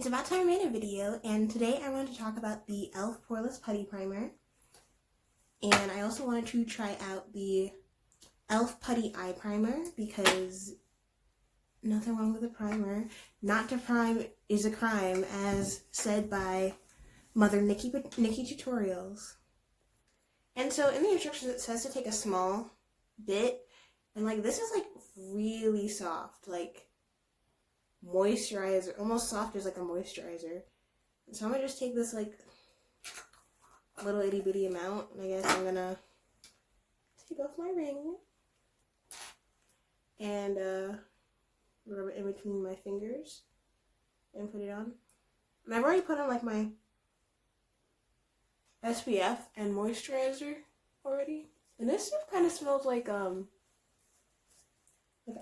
about time I made a video, and today I wanted to talk about the e.l.f. Poreless Putty Primer. And I also wanted to try out the e.l.f. Putty Eye Primer because nothing wrong with a primer. Not to prime is a crime, as said by Mother Nikki Tutorials. And so in the instructions it says to take a small bit, and like this is like really soft, like moisturizer, almost soft as like a moisturizer. And so I'm gonna just take this like little itty bitty amount, and I guess I'm gonna take off my ring and rub it in between my fingers and put it on. And I've already put on like my SPF and moisturizer already. And this stuff kind of smells like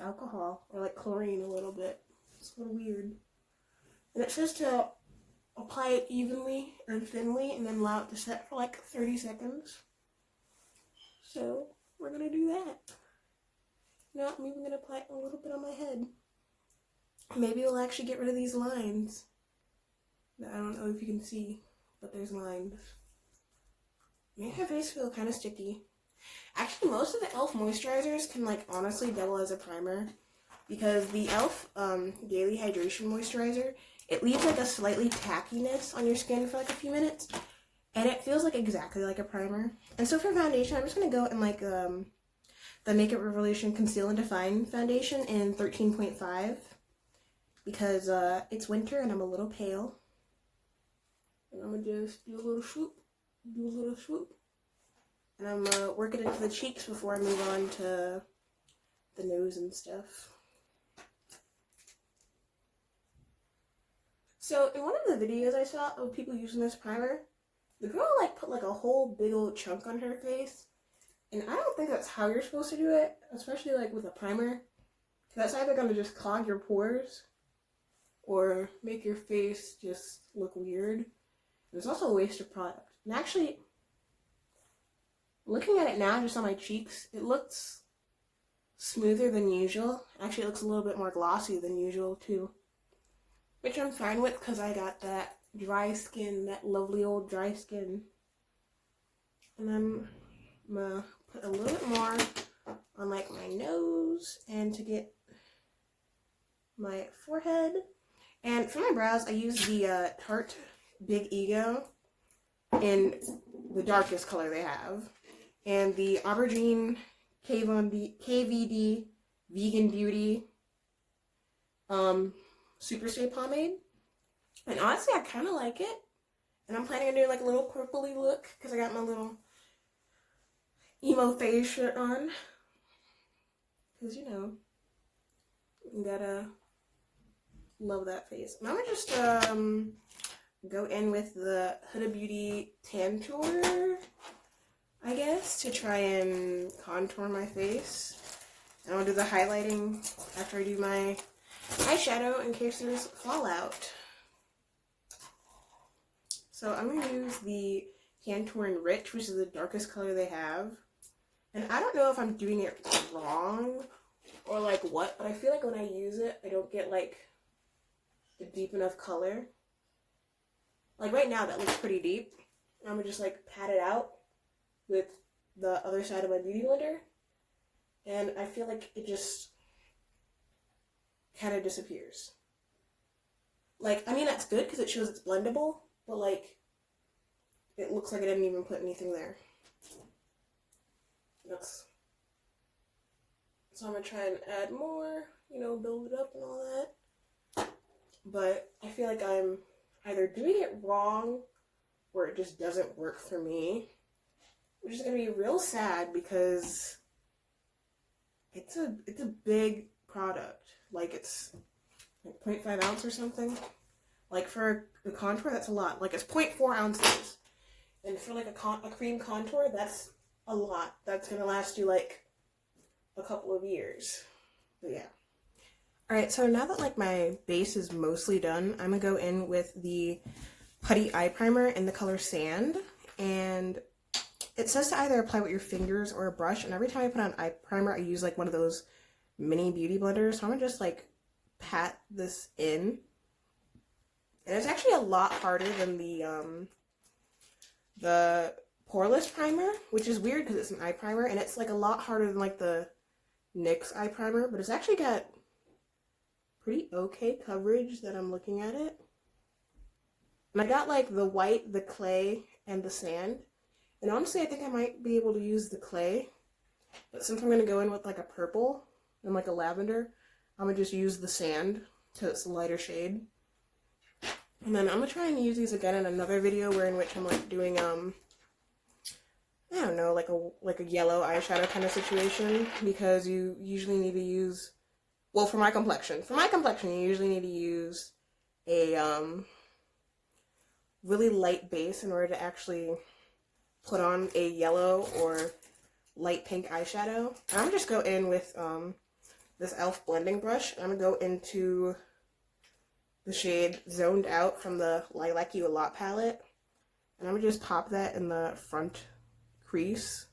alcohol or like chlorine a little bit. It's a little weird. And it says to apply it evenly and thinly and then allow it to set for like 30 seconds. So we're gonna do that. Now I'm even gonna apply it a little bit on my head. Maybe it'll actually get rid of these lines. I don't know if you can see, but there's lines. Makes my face feel kind of sticky. Actually, most of the e.l.f. moisturizers can like honestly double as a primer, because the e.l.f. Daily Hydration Moisturizer, it leaves like a slightly tackiness on your skin for like a few minutes, and it feels like exactly like a primer. And so for foundation, I'm just going to go in like the Makeup Revolution Conceal and Define Foundation in 13.5, because it's winter and I'm a little pale. And I'm going to just do a little swoop, and I'm going to work it into the cheeks before I move on to the nose and stuff. So in one of the videos I saw of people using this primer, the girl like put like a whole big old chunk on her face, and I don't think that's how you're supposed to do it, especially like with a primer. That's either going to just clog your pores or make your face just look weird. It's also a waste of product. And actually, looking at it now just on my cheeks, it looks smoother than usual. Actually, it looks a little bit more glossy than usual too, which I'm fine with because I got that dry skin, that lovely old dry skin. And I'm gonna put a little bit more on like my nose and to get my forehead. And for my brows, I use the Tarte Big Ego in the darkest color they have, and the Aubergine KVD Vegan Beauty Super Stay Pomade. And honestly, I kind of like it. And I'm planning on doing like a little purpley look because I got my little emo phase shirt on. Because, you know, you gotta love that face. And I'm gonna just go in with the Huda Beauty Tan Tour, I guess, to try and contour my face. And I'll do the highlighting after I do my eyeshadow in case there's fallout. So I'm going to use the Tantour Rich, which is the darkest color they have. And I don't know if I'm doing it wrong or like what, but I feel like when I use it, I don't get like a deep enough color. Like right now, that looks pretty deep. I'm going to just like pat it out with the other side of my beauty blender. And I feel like it just kind of disappears. Like, I mean, that's good because it shows it's blendable, but like, it looks like I didn't even put anything there. So I'm going to try and add more, you know, build it up and all that. But I feel like I'm either doing it wrong or it just doesn't work for me, which is going to be real sad because it's a big product. Like it's like 0.5 ounce or something. Like for a contour, that's a lot. Like it's 0.4 ounces. And for like a cream contour, that's a lot. That's going to last you like a couple of years. But yeah. Alright, so now that like my base is mostly done, I'm going to go in with the Putty Eye Primer in the color Sand. And it says to either apply with your fingers or a brush. And every time I put on eye primer, I use like one of those mini beauty blenders. So I'm going to just like pat this in And it's actually a lot harder than the poreless primer, which is weird because it's an eye primer, and it's like a lot harder than like the NYX eye primer, but it's actually got pretty okay coverage that I'm looking at it. And I got like the white, the clay, and the sand. And honestly, I think I might be able to use the clay, but since I'm going to go in with like a purple and like a lavender, I'm going to just use the sand because it's a lighter shade. And then I'm going to try and use these again in another video where in which I'm like doing, I don't know, like a yellow eyeshadow kind of situation, because you usually need to use, well, for my complexion, you usually need to use a really light base in order to actually put on a yellow or light pink eyeshadow. And I'm just go in with this e.l.f. blending brush. I'm going to go into the shade Zoned Out from the Lilac You a Lot palette. And I'm going to just pop that in the front crease,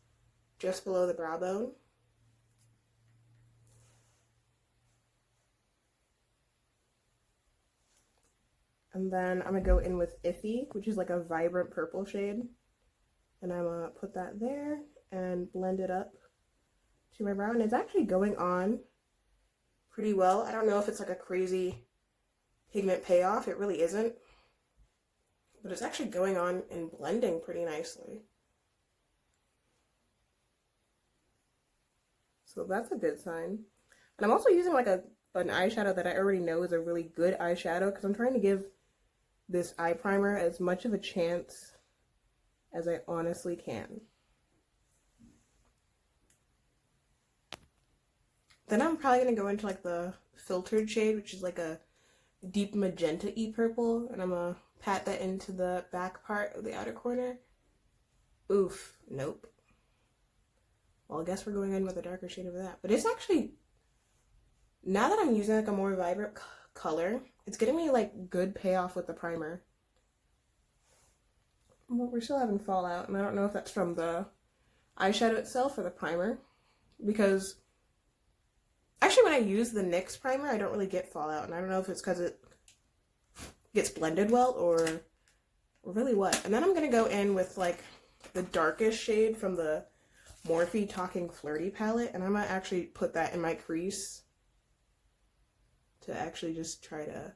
just below the brow bone. And then I'm going to go in with Iffy, which is like a vibrant purple shade. And I'm going to put that there and blend it up to my brow. And it's actually going on pretty well. I don't know if it's like a crazy pigment payoff. It really isn't. But it's actually going on and blending pretty nicely. So that's a good sign. And I'm also using like an eyeshadow that I already know is a really good eyeshadow, because I'm trying to give this eye primer as much of a chance as I honestly can. Then I'm probably going to go into like the filtered shade, which is like a deep magenta-y purple, and I'm going to pat that into the back part of the outer corner. Oof, nope. Well, I guess we're going in with a darker shade of that. But it's actually, now that I'm using like a more vibrant color, it's getting me like good payoff with the primer. Well, we're still having fallout, and I don't know if that's from the eyeshadow itself or the primer, because actually when I use the NYX primer, I don't really get fallout, and I don't know if it's because it gets blended well or really what. And then I'm going to go in with like the darkest shade from the Morphe Talking Flirty palette, and I'm going to actually put that in my crease to actually just try to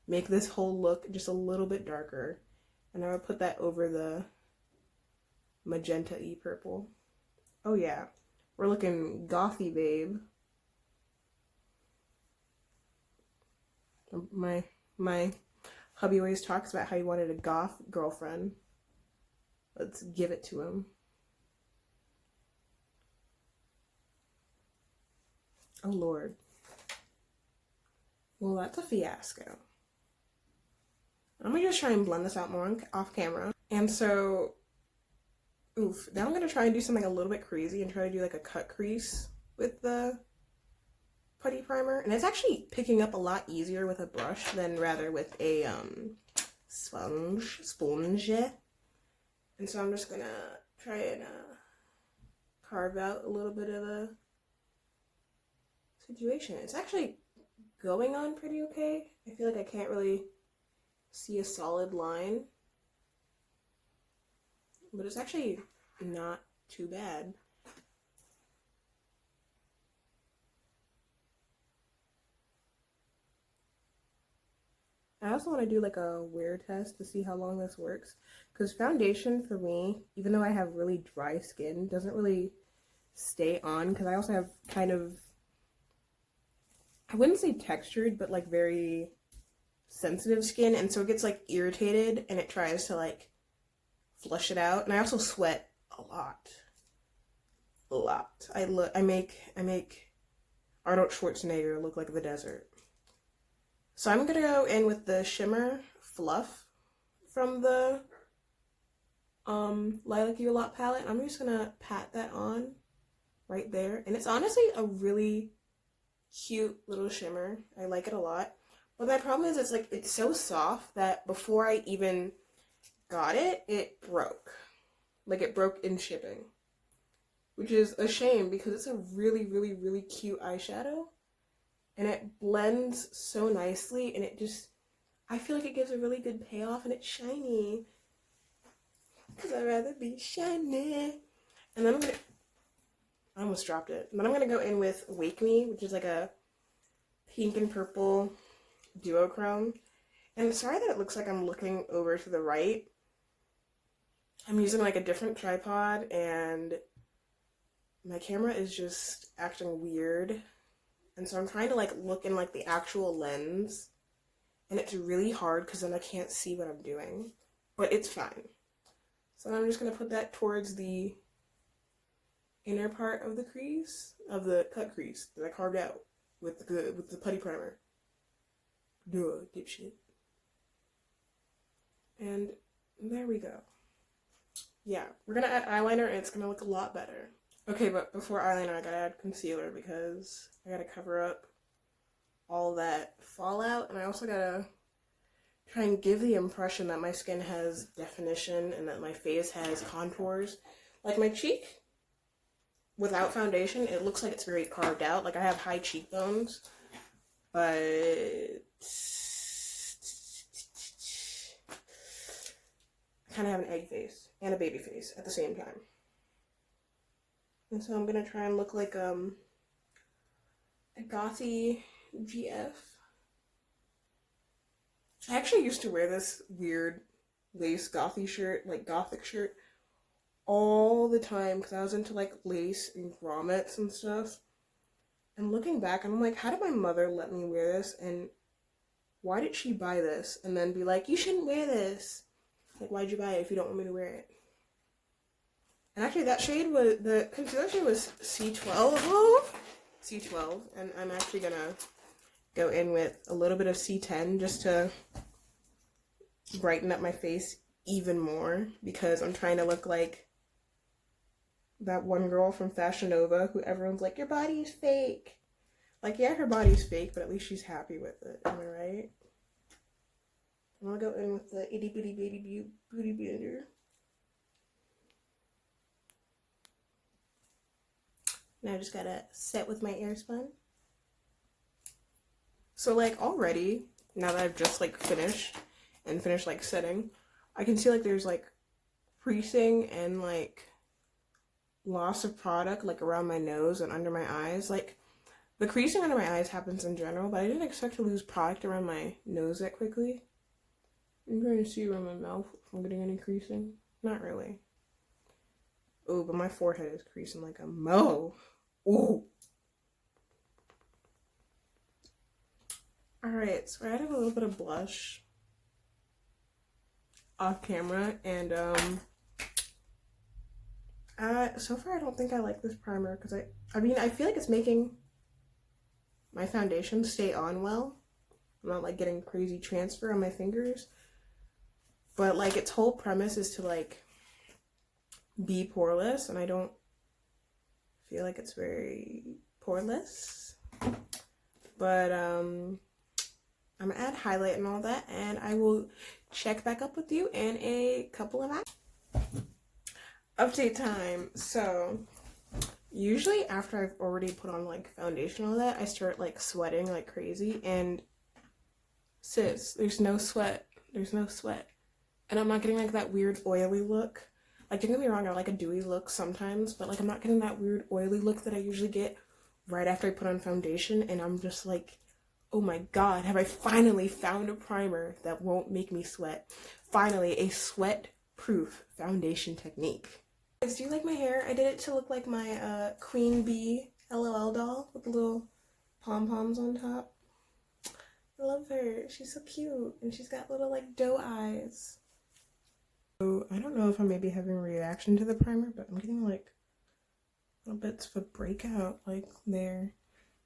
make this whole look just a little bit darker. And I'm going to put that over the magenta-y purple. Oh yeah, we're looking gothy, babe. My hubby always talks about how he wanted a goth girlfriend. Let's give it to him. Oh Lord. Well, that's a fiasco. I'm gonna just try and blend this out more off camera. And so, oof, now I'm gonna try and do something a little bit crazy and try to do like a cut crease with the Putty primer. And it's actually picking up a lot easier with a brush than rather with a sponge. And so I'm just gonna try and carve out a little bit of the situation. It's actually going on pretty okay. I feel like I can't really see a solid line, but it's actually not too bad. I also want to do like a wear test to see how long this works, because foundation for me, even though I have really dry skin, doesn't really stay on, because I also have kind of, I wouldn't say textured, but like very sensitive skin, and so it gets like irritated and it tries to like flush it out. And I also sweat a lot. I make Arnold Schwarzenegger look like the desert. So I'm gonna go in with the shimmer fluff from the Lilac You a Lot palette. I'm just gonna pat that on right there, and it's honestly a really cute little shimmer. I like it a lot. But my problem is it's so soft that before I even got it, it broke. Like it broke in shipping. Which is a shame, because it's a really, really, really cute eyeshadow. And it blends so nicely, and it just, I feel like it gives a really good payoff and it's shiny. Because I'd rather be shiny. And then I almost dropped it. And then I'm going to go in with Wake Me, which is like a pink and purple duochrome. And sorry that it looks like I'm looking over to the right. I'm using like a different tripod and my camera is just acting weird. And so I'm trying to like look in like the actual lens. And it's really hard because then I can't see what I'm doing. But it's fine. So I'm just going to put that towards the inner part of the crease, of the cut crease that I carved out with the putty primer. Duh, dipshit. And there we go. Yeah, we're gonna add eyeliner and it's gonna look a lot better. Okay, but before eyeliner, I gotta add concealer because I gotta cover up all that fallout, and I also gotta try and give the impression that my skin has definition and that my face has contours. Like my cheek, without foundation, it looks like it's very carved out. Like I have high cheekbones, but I kind of have an egg face and a baby face at the same time. And so I'm gonna try and look like a gothy GF. I actually used to wear this weird lace gothy shirt, like gothic shirt, all the time because I was into like lace and grommets and stuff. And looking back, I'm like, how did my mother let me wear this? And why did she buy this? And then be like, you shouldn't wear this. Like, why'd you buy it if you don't want me to wear it? And actually that shade was, the concealer shade was C12. C12. And I'm actually gonna go in with a little bit of C10 just to brighten up my face even more because I'm trying to look like that one girl from Fashion Nova who everyone's like, your body's fake. Like, yeah, her body's fake, but at least she's happy with it. Am I right? I'm gonna go in with the itty bitty baby booty blender. Now I just gotta set with my airspun. So like already, now that I've just like finished like setting, I can see like there's like creasing and like loss of product like around my nose and under my eyes. Like the creasing under my eyes happens in general, but I didn't expect to lose product around my nose that quickly. I'm trying to see around my mouth if I'm getting any creasing. Not really. Oh, but my forehead is creasing like a mo. Ooh. Alright, so I added a little bit of blush off camera, and so far I don't think I like this primer because I mean I feel like it's making my foundation stay on well. I'm not like getting crazy transfer on my fingers, but like its whole premise is to like be poreless, and I don't feel like it's very poreless. But I'm gonna add highlight and all that, and I will check back up with you in a couple of hours. Update time. So usually after I've already put on like foundation and all that, I start like sweating like crazy, and sis, there's no sweat. There's no sweat. And I'm not getting like that weird oily look. Like, don't get me wrong, I like a dewy look sometimes, but like I'm not getting that weird oily look that I usually get right after I put on foundation, and I'm just like, oh my god, have I finally found a primer that won't make me sweat. Finally, a sweat-proof foundation technique. Guys, do you like my hair? I did it to look like my Queen Bee LOL doll with the little pom-poms on top. I love her. She's so cute, and she's got little like doe eyes. So I don't know if I'm maybe having a reaction to the primer, but I'm getting like little bits of a breakout like there.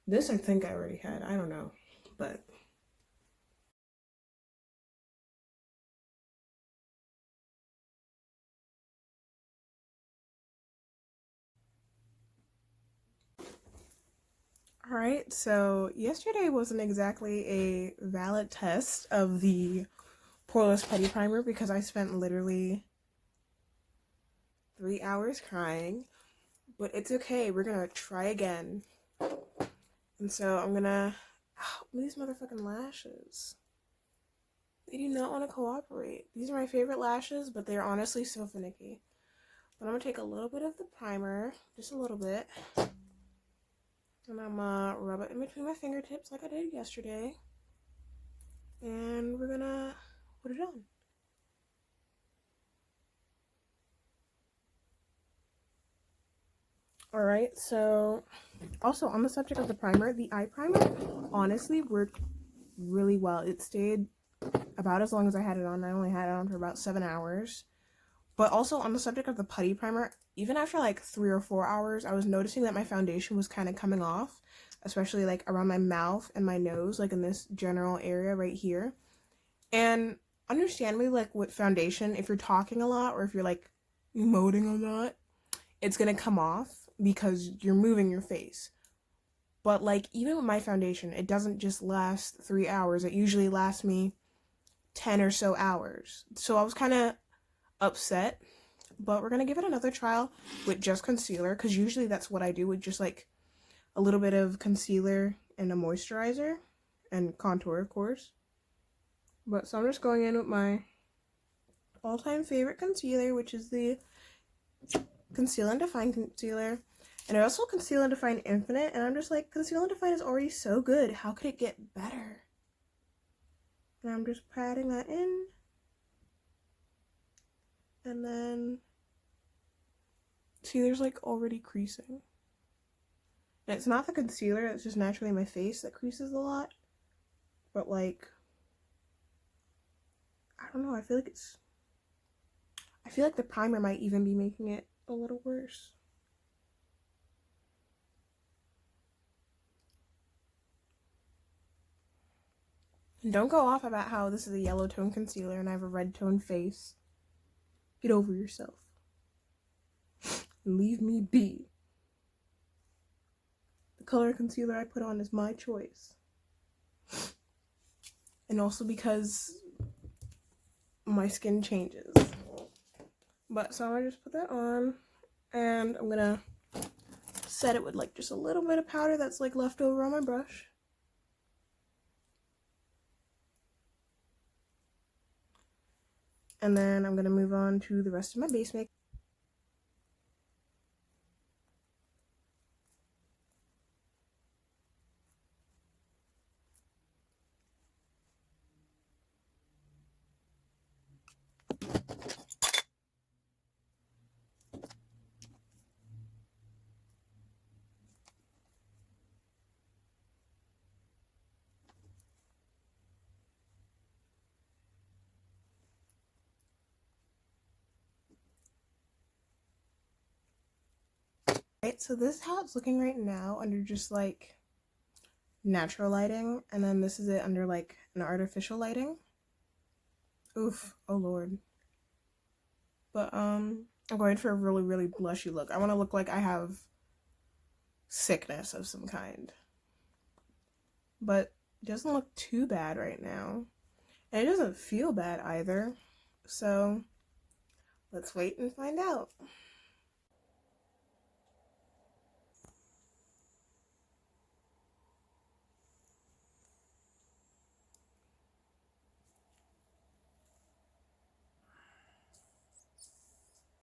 This I think I already had. I don't know, but alright, so yesterday wasn't exactly a valid test of the Poreless Putty Primer because I spent literally 3 hours crying, but it's okay, we're gonna try again. And so I'm gonna, these motherfucking lashes. They do not want to cooperate. These are my favorite lashes, but they're honestly so finicky. But I'm going to take a little bit of the primer, just a little bit. And I'm going to rub it in between my fingertips like I did yesterday. And we're going to put it on. Alright, so also on the subject of the primer, the eye primer honestly worked really well. It stayed about as long as I had it on. I only had it on for about 7 hours. But also on the subject of the putty primer, even after like 3 or 4 hours, I was noticing that my foundation was kind of coming off, especially like around my mouth and my nose, like in this general area right here. And understandably, like with foundation, if you're talking a lot or if you're like emoting a lot, it's gonna come off because you're moving your face. But like even with my foundation, it doesn't just last 3 hours. It usually lasts me 10 or so hours. So I was kind of upset, but we're gonna give it another trial with just concealer, because usually that's what I do, with just like a little bit of concealer and a moisturizer and contour, of course. But so I'm just going in with my all-time favorite concealer, which is the Conceal and Define concealer. And I also Conceal and Define Infinite, and I'm just like, Conceal and Define is already so good, how could it get better? And I'm just patting that in. And then, see, there's like already creasing. And it's not the concealer, it's just naturally my face that creases a lot. But like, I don't know, I feel like the primer might even be making it a little worse. And don't go off about how this is a yellow tone concealer and I have a red tone face. Get over yourself. And leave me be. The color concealer I put on is my choice. And also because my skin changes. But so I'm gonna just put that on, and I'm gonna set it with like just a little bit of powder that's like left over on my brush. And then I'm gonna move on to the rest of my base makeup. Right, so this is how it's looking right now under just like natural lighting, and then this is it under like an artificial lighting. Oof, oh lord. But I'm going for a really, really blushy look. I want to look like I have sickness of some kind. But it doesn't look too bad right now. And it doesn't feel bad either. So let's wait and find out.